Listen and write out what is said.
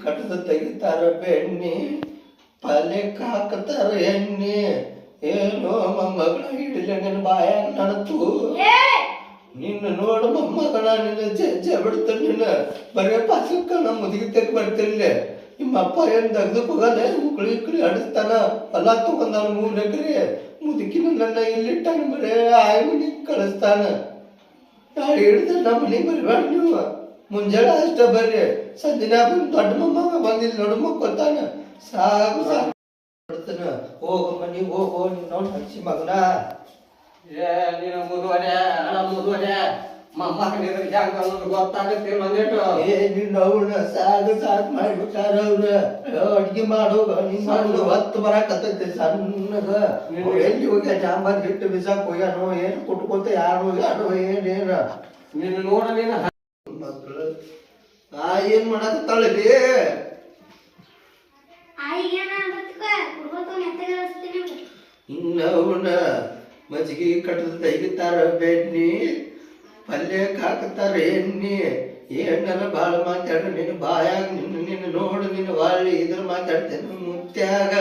ಕಟ್ಟದ ತೆಗಿತಾರ ಬೆಣ್ಣಿ ಪಲ್ಯಕ್ಕೆ ಹಾಕತಾರ ಎಣ್ಣಿ ಏನೋ ಮೊಮ್ಮಗಳ ಹಿಡಿಲೆ ನಿನ್ನ ಬಾಯಾಗ ನನತು ನಿನ್ನ ನೋಡು ಮೊಮ್ಮಗಳ ನಿನ್ನ ಜಜ್ಜೆ ಬಿಡ್ತಾನೆ ನಿನ್ನ ಬರೇ ಪಾಸಕ್ಕ ನಮ್ಮ ಮುದುಗಿ ತೆಗ್ ಬರ್ತಿರ್ಲಿ ನಿಮ್ಮ ಅಪ್ಪ ಏನು ತೆಗ್ದು ಹೋಗಲ್ಲ ಉಕ್ಳಿ ಆಡಿಸ್ತಾನ ಹೊಲ ತಗೊಂಡಾನ 3 ಎಕರೆ ಮುದುಕಿನ ನನ್ನ ಇಲ್ಲಿಟ್ಟಾನ ಬರೇ ಆಯ್ ಮನಿಗೆ ಕಳಿಸ್ತಾನ ನಾಳೆ ಹಿಡಿದ್ರೆ ನಮ್ಮ ಮನೆಗೆ ಬರಬೇಡ ನೀವು ಮುಂಜಾನೆ ಅಷ್ಟ ಬರ್ರಿ ಸಂಜೆನ ಬಂದು ದೊಡ್ಡ ಮೊಮ್ಮಗ ಬಂದಿಲ್ಲ ನೋಡು ಮಕ್ಕೊತಾನ ಸಾಕು ಸಾಕು ಬಿಡ್ತಾನ ಹೋಗ ಮನೆಗೆ ಹೋಗೋ ನೀನು ನೋಡಿ ಹಚ್ಚಿ ಮಗನ ನೀನು ಮುದುವರೆ ಅಲ್ಲ ಮುದುವರೆ ಮೊಮ್ಮಗ ಹೆಂಗ ಅನ್ನೋದು ಗೊತ್ತಾಗುತ್ತೆ ಒಂದೇಟು ನೀನು ಅವ್ನ ಸಾಕು ಮಾಡಿಬಿಟ್ಟಾರ ಅವ್ರ ಅಡ್ಗೆ ಮಾಡೋಗ ನೀನ್ ಮಾಡೋದು ಹೊತ್ತು ಬರಾಕತ್ತೈತಿ ಸಣ್ಣಗ ಎಲ್ಲಿ ಹೋಗ್ಯ ಜಾಂಬಾರ್ ಹಿಟ್ಟು ಬಿಸಾಕ್ ಹೋಗ್ಯಾನೋ ಏನು ಕುಟ್ಕೊತ ಯಾರು ಏನೇನ ನಿನ್ನ ನೋಡ ನೀನು ಮಕ್ಕಳು ಏನ್ ಮಾಡಕತ್ತಾಳಲಿ ಇನ್ನವನ ಮಜ್ಜಿಗೆ ಕಟ್ಟದ ತೆಗಿತಾರ ಬೆಣ್ಣಿ ಪಲ್ಯಕ್ಕೆ ಹಾಕತಾರ ಎಣ್ಣಿ ಏನೆಲ್ಲ ಭಾಳ ಮಾತಾಡ ನಿನ್ನ ಬಾಯಾಗ ನಿನ್ನ ನೋಡು ನಿನ್ನ ಬಾಳಿ ಇದ್ರ ಮಾತಾಡ್ತೇನೆ ಮುತ್ಯಾಗ